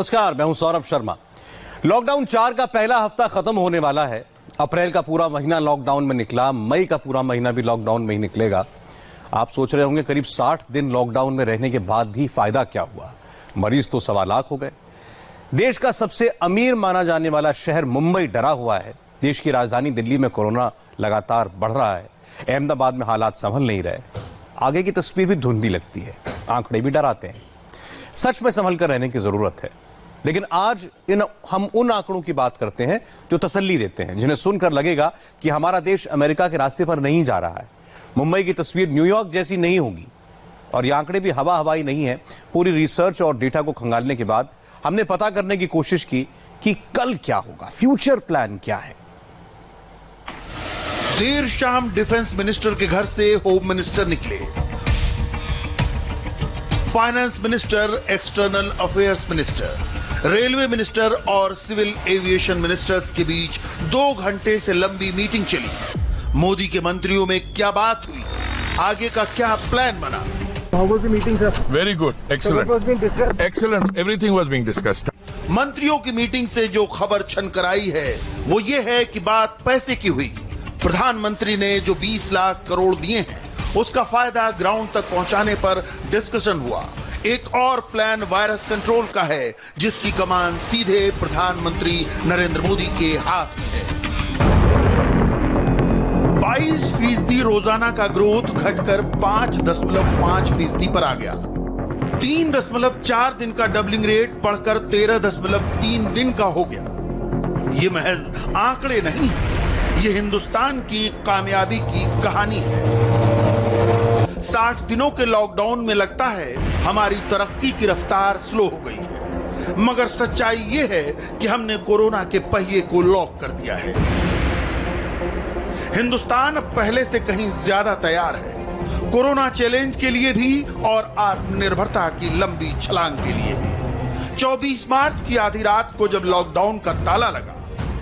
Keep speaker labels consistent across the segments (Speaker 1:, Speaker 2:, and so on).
Speaker 1: नमस्कार, मैं हूं सौरभ शर्मा। लॉकडाउन 4 का पहला हफ्ता खत्म होने वाला है। अप्रैल का पूरा महीना लॉकडाउन में निकला, मई का पूरा महीना भी लॉकडाउन में ही निकलेगा। आप सोच रहे होंगे करीब 60 दिन लॉकडाउन में रहने के बाद भी फायदा क्या हुआ। मरीज तो 1.25 लाख हो गए। देश का सबसे अमीर माना जाने वाला शहर मुंबई डरा हुआ है। देश की राजधानी दिल्ली में कोरोना लगातार बढ़ रहा है। अहमदाबाद में हालात संभल नहीं रहे। आगे की तस्वीर भी धुंधली लगती है, आंकड़े भी डराते हैं। सच में संभल कर रहने की जरूरत है। लेकिन आज हम उन आंकड़ों की बात करते हैं जो तसल्ली देते हैं, जिन्हें सुनकर लगेगा कि हमारा देश अमेरिका के रास्ते पर नहीं जा रहा है। मुंबई की तस्वीर न्यूयॉर्क जैसी नहीं होगी। और ये आंकड़े भी हवाई नहीं है। पूरी रिसर्च और डेटा को खंगालने के बाद हमने पता करने की कोशिश की कि कल क्या होगा, फ्यूचर प्लान क्या है।
Speaker 2: देर शाम डिफेंस मिनिस्टर के घर से होम मिनिस्टर निकले। Finance minister, external affairs minister, railway minister और सिविल एविएशन मिनिस्टर्स के बीच 2 घंटे से लंबी मीटिंग चली। मोदी के मंत्रियों में क्या बात हुई, आगे का क्या प्लान बना।
Speaker 3: How was the meeting, sir?
Speaker 4: Very good, excellent.
Speaker 3: So what was being discussed?
Speaker 4: Excellent, everything was being discussed.
Speaker 2: मंत्रियों की मीटिंग से जो खबर छनकर आई है वो ये है कि बात पैसे की हुई। प्रधानमंत्री ने जो 20 लाख करोड़ दिए हैं उसका फायदा ग्राउंड तक पहुंचाने पर डिस्कशन हुआ। एक और प्लान वायरस कंट्रोल का है जिसकी कमान सीधे प्रधानमंत्री नरेंद्र मोदी के हाथ में है। 22% रोजाना का ग्रोथ घटकर 5.5% पर आ गया। 3.4 दिन का डबलिंग रेट बढ़कर 13.3 दिन का हो गया। ये महज आंकड़े नहीं है, ये हिंदुस्तान की कामयाबी की कहानी है। 60 दिनों के लॉकडाउन में लगता है हमारी तरक्की की रफ्तार स्लो हो गई है, मगर सच्चाई ये है कि हमने कोरोना के पहिए को लॉक कर दिया है। हिंदुस्तान अब पहले से कहीं ज्यादा तैयार है, कोरोना चैलेंज के लिए भी और आत्मनिर्भरता की लंबी छलांग के लिए भी। 24 मार्च की आधी रात को जब लॉकडाउन का ताला लगा,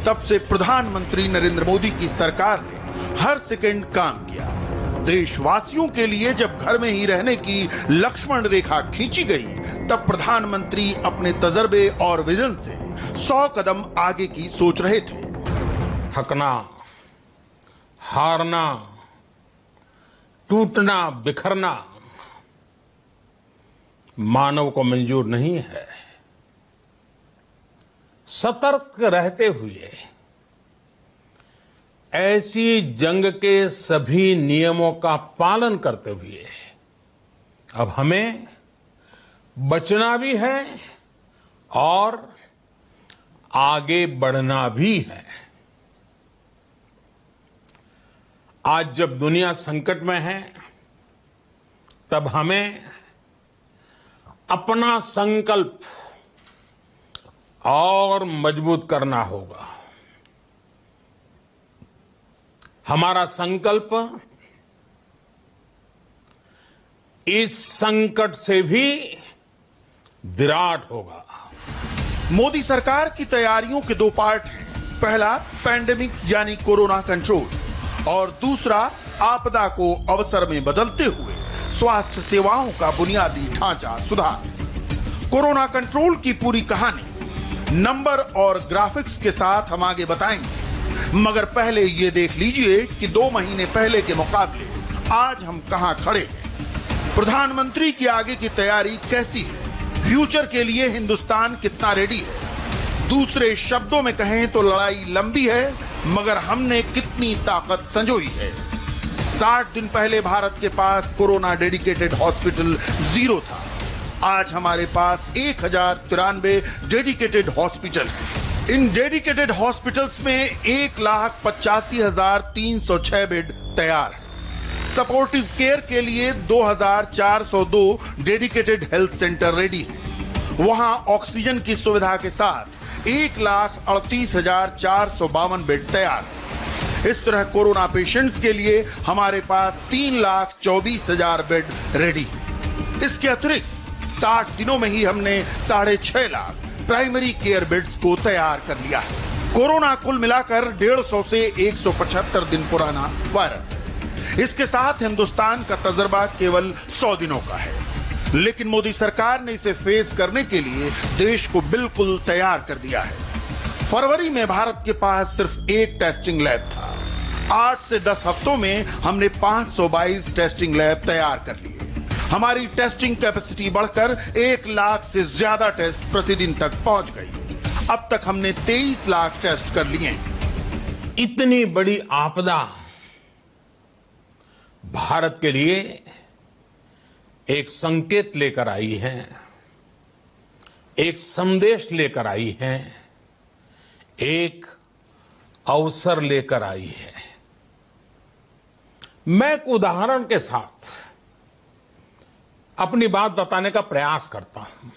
Speaker 2: तब से प्रधानमंत्री नरेंद्र मोदी की सरकार ने हर सेकंड काम किया। देशवासियों के लिए जब घर में ही रहने की लक्ष्मण रेखा खींची गई, तब प्रधानमंत्री अपने तजर्बे और विजन से 100 कदम आगे की सोच रहे थे।
Speaker 5: थकना, हारना, टूटना, बिखरना मानव को मंजूर नहीं है। सतर्क रहते हुए ऐसी जंग के सभी नियमों का पालन करते हुए अब हमें बचना भी है और आगे बढ़ना भी है। आज जब दुनिया संकट में है, तब हमें अपना संकल्प और मजबूत करना होगा। हमारा संकल्प इस संकट से भी विराट होगा।
Speaker 2: मोदी सरकार की तैयारियों के 2 पार्ट हैं। पहला पैंडेमिक यानी कोरोना कंट्रोल और दूसरा आपदा को अवसर में बदलते हुए स्वास्थ्य सेवाओं का बुनियादी ढांचा सुधार। कोरोना कंट्रोल की पूरी कहानी नंबर और ग्राफिक्स के साथ हम आगे बताएंगे, मगर पहले ये देख लीजिए कि 2 महीने पहले के मुकाबले आज हम कहां खड़े हैं। प्रधानमंत्री की आगे की तैयारी कैसी है, फ्यूचर के लिए हिंदुस्तान कितना रेडी है। दूसरे शब्दों में कहें तो लड़ाई लंबी है, मगर हमने कितनी ताकत संजोई है। 60 दिन पहले भारत के पास कोरोना डेडिकेटेड हॉस्पिटल 0 था। आज हमारे पास 1093 डेडिकेटेड हॉस्पिटल हैं। इन डेडिकेटेड हॉस्पिटल्स में 1,85,306 बेड तैयार हैं। सपोर्टिव केयर के लिए 2,402 डेडिकेटेड हेल्थ सेंटर रेडी हैं। वहां ऑक्सीजन की सुविधा के साथ 1,38,452 बेड तैयार हैं। इस तरह कोरोना पेशेंट्स के लिए हमारे पास 3,24,000 बेड रेडी हैं। इसके अतिरिक्त 60 दिनों में ही हमने 6.5 लाख प्राइमरी केयर बेड्स को तैयार कर लिया है। कोरोना कुल मिलाकर 150 से 175 दिन पुराना वायरस है। इसके साथ हिंदुस्तान का तजर्बा केवल 100 दिनों का है। लेकिन मोदी सरकार ने इसे फेस करने के लिए देश को बिल्कुल तैयार कर दिया है। फरवरी में भारत के पास सिर्फ एक टेस्टिंग लैब था। 8 से 10 हफ्तों में हमने 522 टेस्टिंग लैब तैयार कर लिए। हमारी टेस्टिंग कैपेसिटी बढ़कर 1 लाख से ज्यादा टेस्ट प्रतिदिन तक पहुंच गई। अब तक हमने 23 लाख टेस्ट कर लिए।
Speaker 5: इतनी बड़ी आपदा भारत के लिए एक संकेत लेकर आई है, एक संदेश लेकर आई है, एक अवसर लेकर आई है। मैं एक उदाहरण के साथ अपनी बात बताने का प्रयास करता हूं।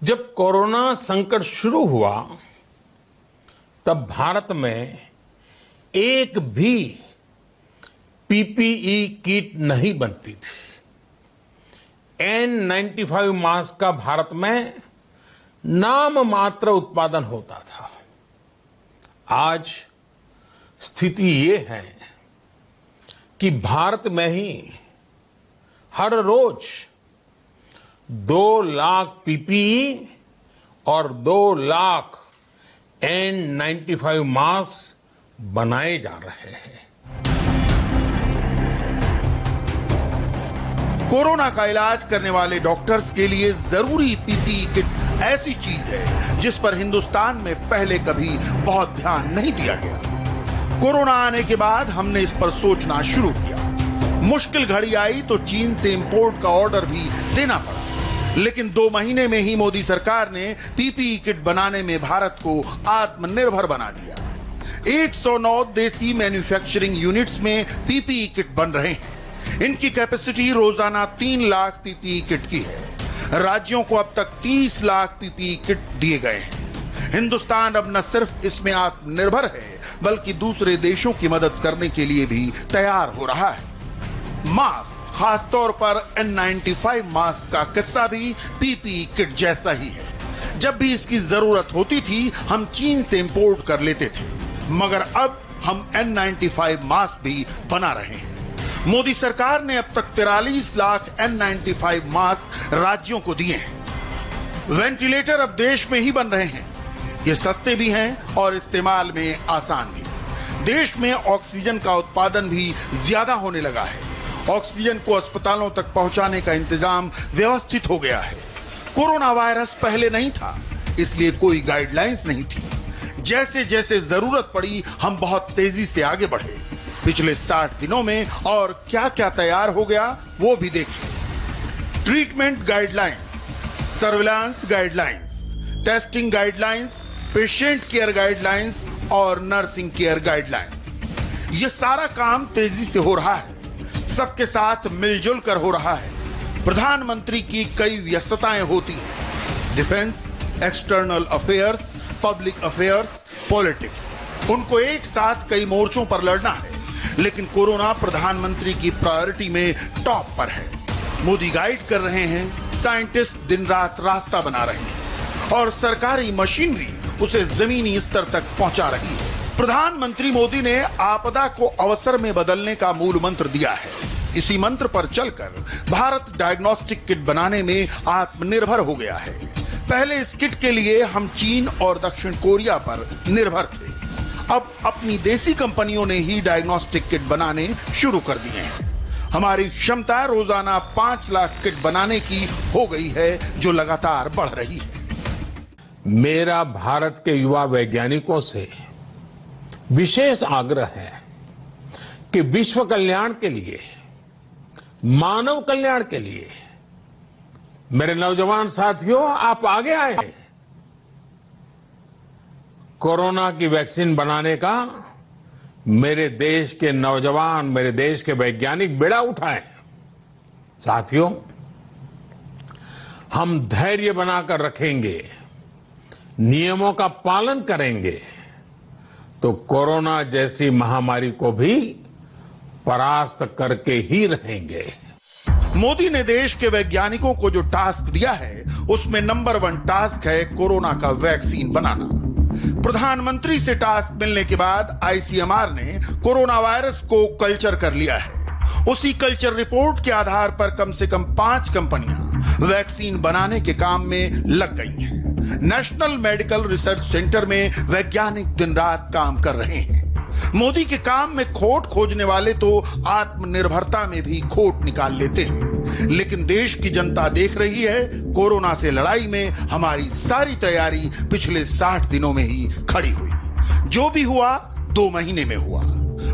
Speaker 5: जब कोरोना संकट शुरू हुआ तब भारत में एक भी पीपीई किट नहीं बनती थी। N95 मास्क का भारत में नाम मात्र उत्पादन होता था। आज स्थिति ये है कि भारत में ही हर रोज 2 लाख पीपीई और 2 लाख N95 मास्क बनाए जा रहे हैं।
Speaker 2: कोरोना का इलाज करने वाले डॉक्टर्स के लिए जरूरी पीपीई किट ऐसी चीज है जिस पर हिंदुस्तान में पहले कभी बहुत ध्यान नहीं दिया गया। कोरोना आने के बाद हमने इस पर सोचना शुरू किया। मुश्किल घड़ी आई तो चीन से इंपोर्ट का ऑर्डर भी देना पड़ा, लेकिन 2 महीने में ही मोदी सरकार ने पीपीई किट बनाने में भारत को आत्मनिर्भर बना दिया। 109 देसी मैन्युफैक्चरिंग यूनिट्स में पीपीई किट बन रहे हैं। इनकी कैपेसिटी रोजाना 3 लाख पीपीई किट की है। राज्यों को अब तक 30 लाख पीपीई किट दिए गए हैं। हिंदुस्तान अब न सिर्फ इसमें आत्मनिर्भर है बल्कि दूसरे देशों की मदद करने के लिए भी तैयार हो रहा है। मास्क, खासतौर पर N95 मास्क का किस्सा भी पीपीई किट जैसा ही है। जब भी इसकी जरूरत होती थी हम चीन से इंपोर्ट कर लेते थे, मगर अब हम N95 मास्क भी बना रहे हैं। मोदी सरकार ने अब तक 43 लाख N95 मास्क राज्यों को दिए हैं। वेंटिलेटर अब देश में ही बन रहे हैं। ये सस्ते भी हैं और इस्तेमाल में आसान भी। देश में ऑक्सीजन का उत्पादन भी ज्यादा होने लगा है। ऑक्सीजन को अस्पतालों तक पहुंचाने का इंतजाम व्यवस्थित हो गया है। कोरोना वायरस पहले नहीं था, इसलिए कोई गाइडलाइंस नहीं थी। जैसे जैसे जरूरत पड़ी हम बहुत तेजी से आगे बढ़े। पिछले 60 दिनों में और क्या क्या तैयार हो गया वो भी देखिए। Treatment guidelines, surveillance guidelines, testing guidelines, patient care guidelines और नर्सिंग केयर गाइडलाइंस। ये सारा काम तेजी से हो रहा है, सबके साथ मिलजुल कर हो रहा है। प्रधानमंत्री की कई व्यस्तताएं होती हैं, defence, external affairs, public affairs, politics. उनको एक साथ कई मोर्चों पर लड़ना है, लेकिन कोरोना प्रधानमंत्री की प्रायोरिटी में टॉप पर है। मोदी गाइड कर रहे हैं, साइंटिस्ट दिन रात रास्ता बना रहे हैं और सरकारी मशीनरी उसे जमीनी स्तर तक पहुंचा रही है। प्रधानमंत्री मोदी ने आपदा को अवसर में बदलने का मूल मंत्र दिया है। इसी मंत्र पर चलकर भारत डायग्नोस्टिक किट बनाने में आत्मनिर्भर हो गया है। पहले इस किट के लिए हम चीन और दक्षिण कोरिया पर निर्भर थे। अब अपनी देसी कंपनियों ने ही डायग्नोस्टिक किट बनाने शुरू कर दिए हैं। हमारी क्षमता रोजाना 5 लाख किट बनाने की हो गई है, जो लगातार बढ़ रही है।
Speaker 5: मेरा भारत के युवा वैज्ञानिकों से विशेष आग्रह है कि विश्व कल्याण के लिए, मानव कल्याण के लिए मेरे नौजवान साथियों आप आगे आए हैं। कोरोना की वैक्सीन बनाने का मेरे देश के नौजवान, मेरे देश के वैज्ञानिक बेड़ा उठाएं। साथियों, हम धैर्य बनाकर रखेंगे, नियमों का पालन करेंगे तो कोरोना जैसी महामारी को भी परास्त करके ही रहेंगे।
Speaker 2: मोदी ने देश के वैज्ञानिकों को जो टास्क दिया है उसमें नंबर 1 टास्क है कोरोना का वैक्सीन बनाना। प्रधानमंत्री से टास्क मिलने के बाद आईसीएमआर ने कोरोना वायरस को कल्चर कर लिया है उसी कल्चर रिपोर्ट के आधार पर कम से कम 5 कंपनियां वैक्सीन बनाने के काम में लग गई हैं। नेशनल मेडिकल रिसर्च सेंटर में वैज्ञानिक दिन रात काम कर रहे हैं। मोदी के काम में खोट खोजने वाले तो आत्मनिर्भरता में भी खोट निकाल लेते हैं, लेकिन देश की जनता देख रही है कोरोना से लड़ाई में हमारी सारी तैयारी पिछले 60 दिनों में ही खड़ी हुई। जो भी हुआ 2 महीने में हुआ।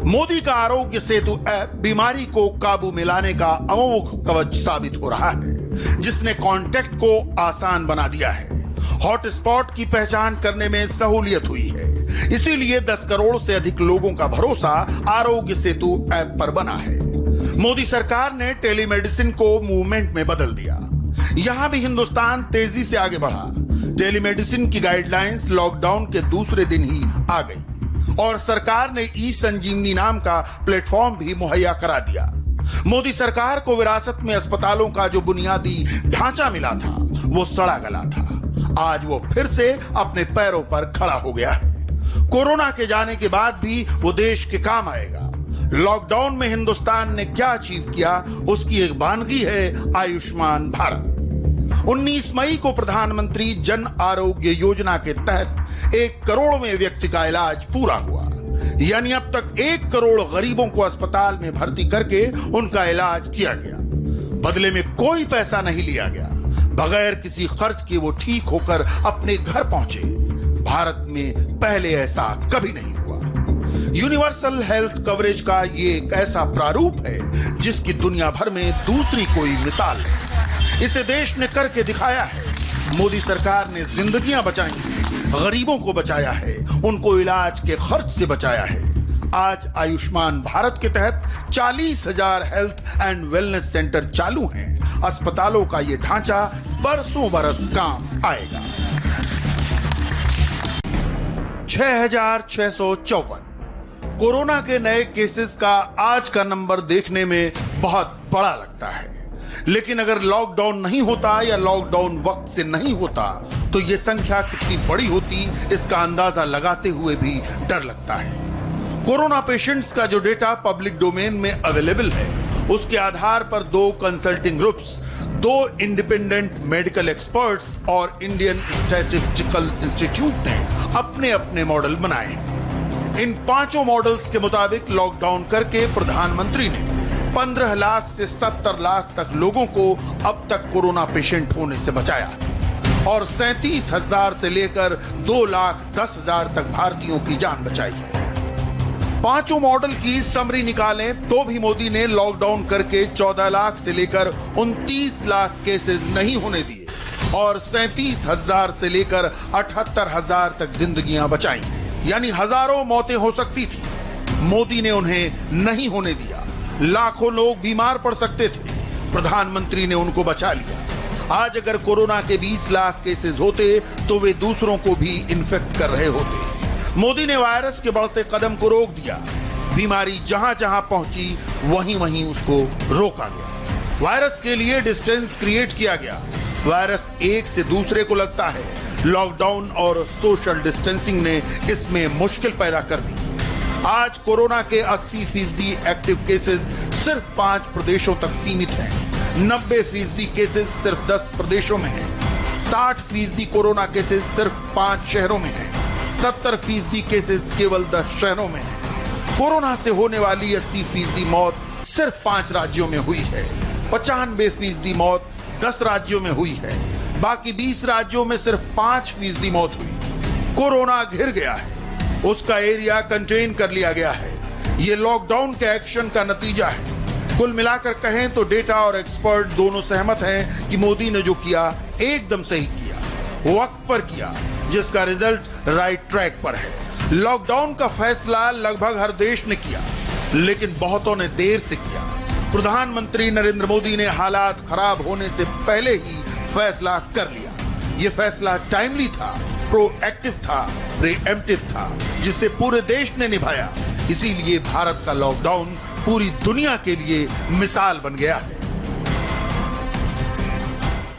Speaker 2: मोदी का आरोग्य सेतु ऐप बीमारी को काबू में लाने का अमोघ कवच साबित हो रहा है, जिसने कांटेक्ट को आसान बना दिया है। हॉटस्पॉट की पहचान करने में सहूलियत हुई है। इसीलिए 10 करोड़ से अधिक लोगों का भरोसा आरोग्य सेतु ऐप पर बना है। मोदी सरकार ने टेलीमेडिसिन को मूवमेंट में बदल दिया। यहां भी हिंदुस्तान तेजी से आगे बढ़ा। टेलीमेडिसिन की गाइडलाइंस लॉकडाउन के दूसरे दिन ही आ गई और सरकार ने ई संजीवनी नाम का प्लेटफॉर्म भी मुहैया करा दिया। मोदी सरकार को विरासत में अस्पतालों का जो बुनियादी ढांचा मिला था वो सड़ा गला था। आज वो फिर से अपने पैरों पर खड़ा हो गया है। कोरोना के जाने के बाद भी वो देश के काम आएगा। लॉकडाउन में हिंदुस्तान ने क्या अचीव किया उसकी एक वानगी है आयुष्मान भारत। 19 मई को प्रधानमंत्री जन आरोग्य योजना के तहत 1 करोड़वें व्यक्ति का इलाज पूरा हुआ। यानी अब तक 1 करोड़ गरीबों को अस्पताल में भर्ती करके उनका इलाज किया गया। बदले में कोई पैसा नहीं लिया गया। बगैर किसी खर्च के वो ठीक होकर अपने घर पहुंचे। भारत में पहले ऐसा कभी नहीं हुआ। यूनिवर्सल हेल्थ कवरेज का ये एक ऐसा प्रारूप है जिसकी दुनिया भर में दूसरी कोई मिसाल नहीं। इसे देश ने करके दिखाया है। मोदी सरकार ने जिंदगियां बचाई हैं, गरीबों को बचाया है, उनको इलाज के खर्च से बचाया है। आज आयुष्मान भारत के तहत 40,000 हेल्थ एंड वेलनेस सेंटर चालू हैं। अस्पतालों का ये ढांचा बरसों बरस काम आएगा। 6,654 कोरोना के नए केसेस का आज का नंबर देखने में बहुत बड़ा लगता है, लेकिन अगर लॉकडाउन नहीं होता या लॉकडाउन वक्त से नहीं होता तो यह संख्या कितनी बड़ी होती इसका अंदाजा लगाते हुए भी डर लगता है। कोरोना पेशेंट्स का जो डेटा पब्लिक डोमेन में अवेलेबल है उसके आधार पर 2 consulting groups, 2 independent medical experts और इंडियन स्टैटिस्टिकल इंस्टीट्यूट ने अपने अपने मॉडल बनाए हैं। इन 5 मॉडल्स के मुताबिक लॉकडाउन करके प्रधानमंत्री ने 15 लाख से 70 लाख तक लोगों को अब तक कोरोना पेशेंट होने से बचाया और 37,000 से लेकर 2,10,000 तक भारतीयों की जान बचाई है। 5 मॉडल की समरी निकालें तो भी मोदी ने लॉकडाउन करके 14 लाख से लेकर 29 लाख केसेस नहीं होने दिए और 37,000 से लेकर 78,000 तक जिंदगियां बचाई। यानी हजारों मौतें हो सकती थी, मोदी ने उन्हें नहीं होने दिया। लाखों लोग बीमार पड़ सकते थे, प्रधानमंत्री ने उनको बचा लिया। आज अगर कोरोना के 20 लाख केसेस होते तो वे दूसरों को भी इन्फेक्ट कर रहे होते। मोदी ने वायरस के बढ़ते कदम को रोक दिया। बीमारी जहां जहां पहुंची वहीं वहीं उसको रोका गया। वायरस के लिए डिस्टेंस क्रिएट किया गया। वायरस एक से दूसरे को लगता है। लॉकडाउन और सोशल डिस्टेंसिंग ने इसमें मुश्किल पैदा कर दी। आज कोरोना के 80% एक्टिव केसेस सिर्फ 5 प्रदेशों तक सीमित हैं। 90% केसेस सिर्फ 10 प्रदेशों में हैं। 60% कोरोना केसेस सिर्फ 5 शहरों में हैं। 70% केसेस केवल 10 शहरों में हैं। कोरोना से होने वाली 80% मौत सिर्फ 5 राज्यों में हुई है। 95% मौत 10 राज्यों में हुई है। बाकी 20 राज्यों में सिर्फ 5% मौत हुई। कोरोना घिर गया है, उसका एरिया कंटेन कर लिया गया है। यह लॉकडाउन के एक्शन का नतीजा है। कुल मिलाकर कहें तो डेटा और एक्सपर्ट दोनों सहमत हैं कि मोदी ने जो किया एकदम सही किया, वक्त पर किया, जिसका रिजल्ट राइट ट्रैक पर है। लॉकडाउन का फैसला लगभग हर देश ने किया, लेकिन बहुतों ने देर से किया। प्रधानमंत्री नरेंद्र मोदी ने हालात खराब होने से पहले ही फैसला कर लिया। यह फैसला टाइमली था, प्रोएक्टिव था, प्रीएम्प्टिव था, जिसे पूरे देश ने निभाया। इसीलिए भारत का लॉकडाउन पूरी दुनिया के लिए मिसाल बन गया है।